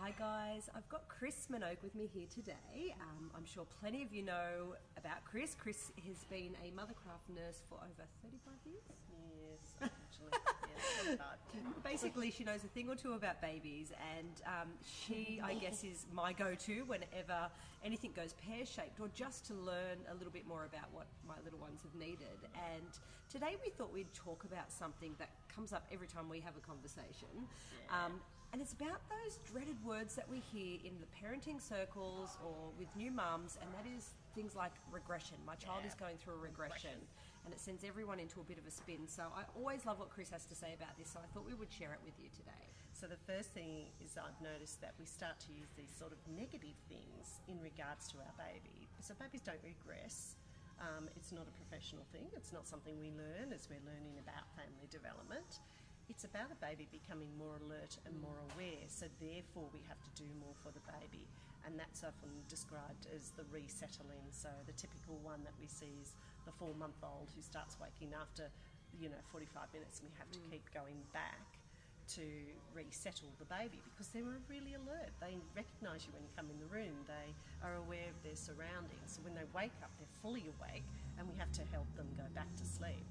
Hi guys, I've got Chris Minogue with me here today. I'm sure plenty of you know about Chris. Chris has been a mothercraft nurse for over 35 years. Yes, actually. Yeah, Basically, she knows a thing or two about babies, and she, I guess, is my go-to whenever anything goes pear-shaped, or just to learn a little bit more about what my little ones have needed. And today we thought we'd talk about something that comes up every time we have a conversation. Yeah. And it's about those dreaded words that we hear in the parenting circles or with new mums, and that is things like regression. My child is going through a regression, and it sends everyone into a bit of a spin. So I always love what Chris has to say about this, so I thought we would share it with you today. So the first thing is I've noticed that we start to use these sort of negative things in regards to our baby. So babies don't regress. It's not a professional thing. It's not something we learn as we're learning about family development. It's about a baby becoming more alert and more aware, so therefore we have to do more for the baby, and that's often described as the resettling. So the typical one that we see is the 4-month-old who starts waking after 45 minutes, and we have to keep going back to resettle the baby because they're really alert. They recognise you when you come in the room. They are aware of their surroundings. So when they wake up, they're fully awake, and we have to help them go back to sleep.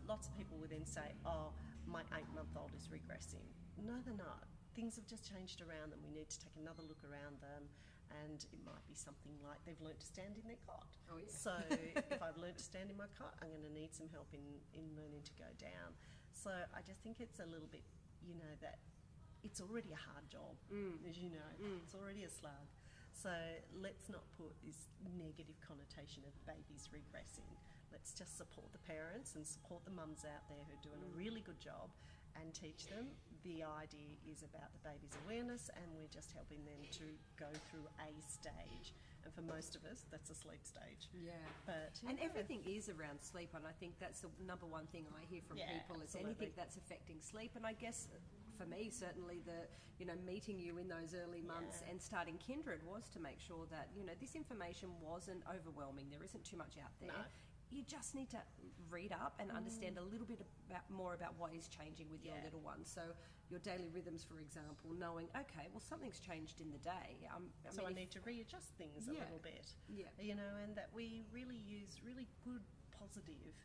Lots of people will then say, oh, my 8-month-old is regressing. No, they're not. Things have just changed around them. We need to take another look around them, and it might be something like they've learnt to stand in their cot. Oh, yeah. So if I've learnt to stand in my cot, I'm going to need some help in learning to go down. So I just think it's a little bit, that it's already a hard job, as you know. It's already a slug. So let's not put this negative connotation of babies regressing. Let's just support the parents and support the mums out there who are doing a really good job and teach them. The idea is about the baby's awareness, and we're just helping them to go through a stage. And for most of us, that's a sleep stage. Yeah. But and everything is around sleep, and I think that's the number one thing I hear from people. It's anything that's affecting sleep. And I guess for me, certainly meeting you in those early months and starting Kiindred was to make sure that, this information wasn't overwhelming. There isn't too much out there. No. You just need to read up and understand a little bit more about what is changing with your little one. So your daily rhythms, for example, knowing, okay, well, something's changed in the day. I need to readjust things a little bit. Yeah. And that we really use really good, positive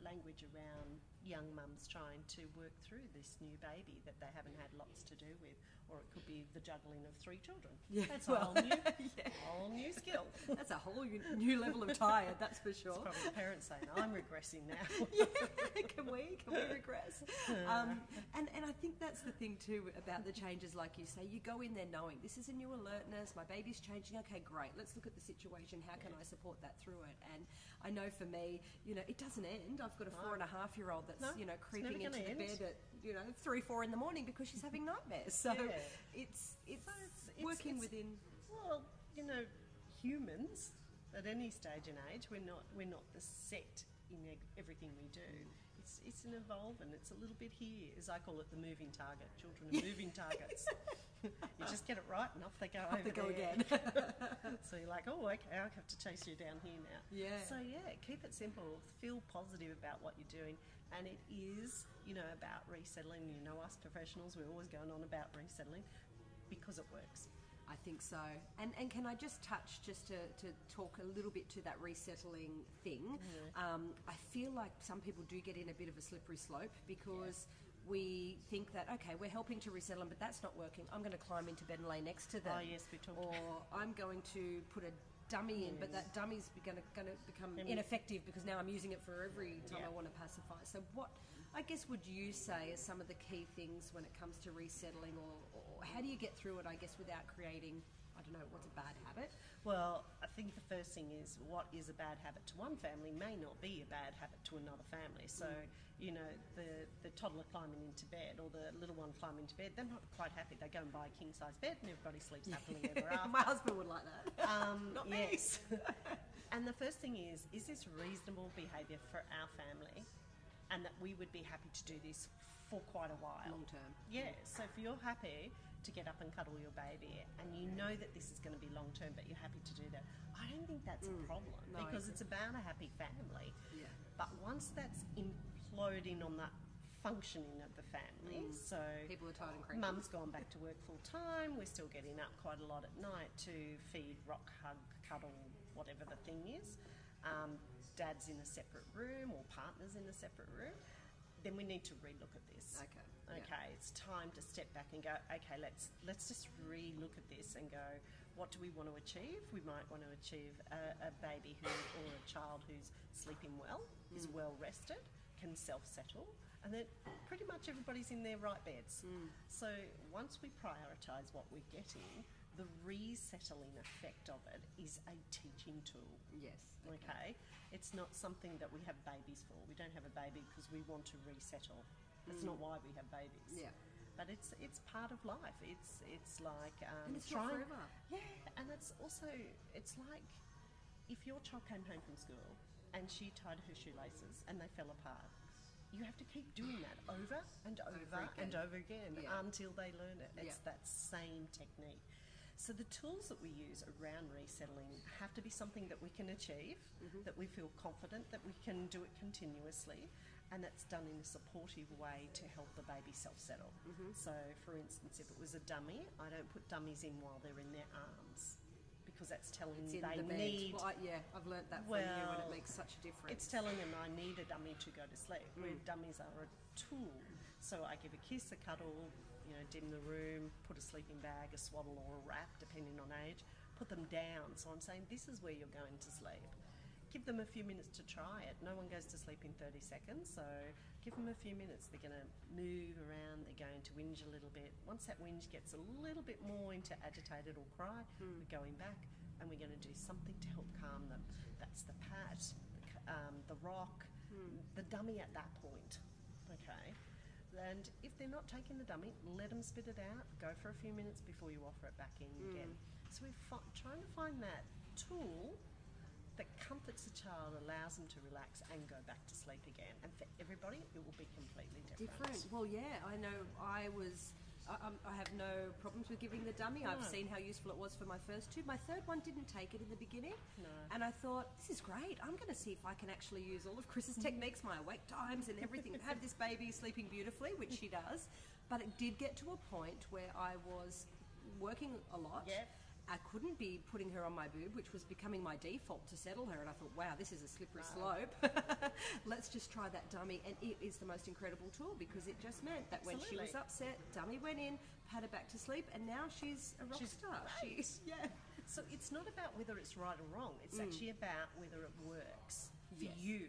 language around young mums trying to work through this new baby that they haven't had lots to do with, or it could be the juggling of 3 children. Yeah, that's a whole new skill. That's a whole new level of tired, that's for sure. It's probably the parents saying, I'm regressing now. Can we regress? And I think that's the thing too about the changes, like you say. You go in there knowing this is a new alertness, my baby's changing, okay, great, let's look at the situation, how can I support that through it? And I know for me, it doesn't end. I've got a 4.5-year-old that's creeping into the bed at 3-4 in the morning because she's having nightmares. So it's working within. Well, humans at any stage and age, we're not the set in everything we do. It's an evolve, and it's a little bit here, as I call it, the moving target. Children are moving targets. You just get it right, and off they go. Off they go again. So you're like, oh, okay, I have to chase you down here now. Yeah. So keep it simple. Feel positive about what you're doing, and it is, about resettling. Us professionals, we're always going on about resettling because it works. I think so. And can I just touch, just to talk a little bit to that resettling thing? I feel like some people do get in a bit of a slippery slope because we think that, okay, we're helping to resettle them, but that's not working. I'm going to climb into bed and lay next to them. Oh, yes, we talked Or I'm going to put a dummy in, but that dummy's going to become ineffective because now I'm using it for every time I want to pacify. So what, I guess, would you say are some of the key things when it comes to resettling, or how do you get through it, I guess, without creating, I don't know, what's a bad habit? Well, I think the first thing is what is a bad habit to one family may not be a bad habit to another family. So, the toddler climbing into bed or the little one climbing into bed, they're not quite happy. They go and buy a king-size bed and everybody sleeps happily ever after. My husband would like that. Not me. Yes. And the first thing is this reasonable behaviour for our family, and that we would be happy to do this for quite a while. Long term. Yeah, so if you're happy to get up and cuddle your baby and you know that this is going to be long term but you're happy to do that, I don't think that's a problem because it's about a happy family. Yeah. But once that's imploding on that functioning of the family. So People are tired and cranky. mum's gone back to work full time. We're still getting up quite a lot at night to feed, rock, hug, cuddle, whatever the thing is. Dad's in a separate room or partner's in a separate room. Then we need to relook at this. Okay. Okay, it's time to step back and go, okay, let's just re-look at this and go, what do we want to achieve? We might want to achieve a baby or a child who's sleeping well, is well rested, can self-settle, and then pretty much everybody's in their right beds. So once we prioritise what we're getting, the resettling effect of it is a teaching tool. Yes. Okay? It's not something that we have babies for. We don't have a baby because we want to resettle. That's not why we have babies. Yeah. But it's part of life. It's like And it's not forever. Yeah, and it's also like if your child came home from school and she tied her shoelaces and they fell apart, you have to keep doing that over and over and over again until they learn it. It's that same technique. So the tools that we use around resettling have to be something that we can achieve, that we feel confident that we can do it continuously, and that's done in a supportive way to help the baby self-settle. So, for instance, if it was a dummy, I don't put dummies in while they're in their arms, because that's telling them they need... Well, I've learnt that from you, and it makes such a difference. It's telling them I need a dummy to go to sleep, where dummies are a tool. So I give a kiss, a cuddle, dim the room, put a sleeping bag, a swaddle or a wrap, depending on age, put them down. So I'm saying, this is where you're going to sleep. Give them a few minutes to try it. No one goes to sleep in 30 seconds, so give them a few minutes. They're going to move around, they're going to whinge a little bit. Once that whinge gets a little bit more into agitated or cry, we're going back and we're going to do something to help calm them. That's the pat, the rock, the dummy at that point, okay? And if they're not taking the dummy, let them spit it out, go for a few minutes before you offer it back in again. So we're trying to find that tool that comforts the child, allows them to relax and go back to sleep again. And for everybody, it will be completely different. Well, yeah, I know I have no problems with giving the dummy. I've seen how useful it was for my first two. My third one didn't take it in the beginning. No. And I thought, this is great. I'm going to see if I can actually use all of Chris's techniques, my awake times and everything, have this baby sleeping beautifully, which she does. But it did get to a point where I was working a lot. Yeah. I couldn't be putting her on my boob, which was becoming my default to settle her. And I thought, wow, this is a slippery slope. Let's just try that dummy. And it is the most incredible tool, because it just meant that when she was upset, dummy went in, had her back to sleep, and now she's a rock star. So it's not about whether it's right or wrong. It's actually about whether it works for you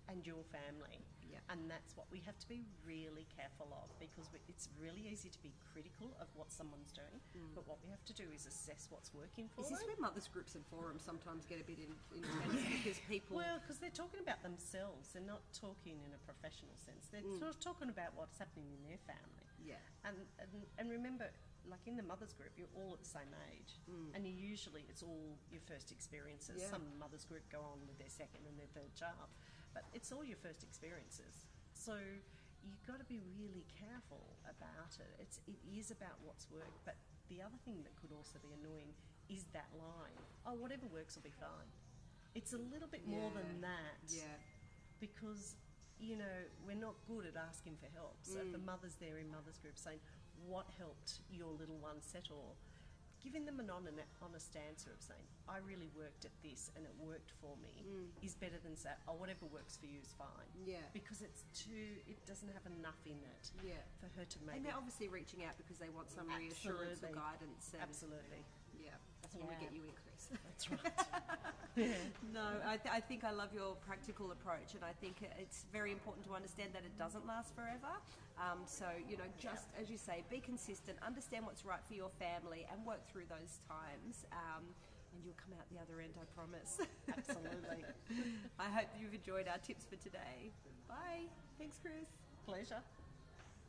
and your family. Yeah. And that's what we have to be really careful of, because it's really easy to be critical of what someone's doing, but what we have to do is assess what's working for them. Is this where mothers groups and forums sometimes get a bit intense because people... Well, because they're talking about themselves. They're not talking in a professional sense. They're sort of talking about what's happening in their family. Yeah. And remember, like in the mothers group, you're all at the same age, and it's all your first experiences. Yeah. Some mothers group go on with their second and their third child, but it's all your first experiences. So you've got to be really careful about it. It is about what's worked, but the other thing that could also be annoying is that line, oh, whatever works will be fine. It's a little bit more than that. Yeah. Because, we're not good at asking for help. So if the mother's there in mothers group saying, what helped your little one settle? Giving them an honest answer of saying, I really worked at this and it worked for me, is better than say, oh, whatever works for you is fine. Yeah. Because it doesn't have enough in it for her to make. And they're obviously reaching out because they want some reassurance or guidance. Absolutely. Yeah. That's when we get you in, Chris. That's right. No, I think I love your practical approach, and I think it's very important to understand that it doesn't last forever. So, just as you say, be consistent, understand what's right for your family, and work through those times. And you'll come out the other end, I promise. Absolutely. I hope you've enjoyed our tips for today. Bye. Thanks, Chris. Pleasure.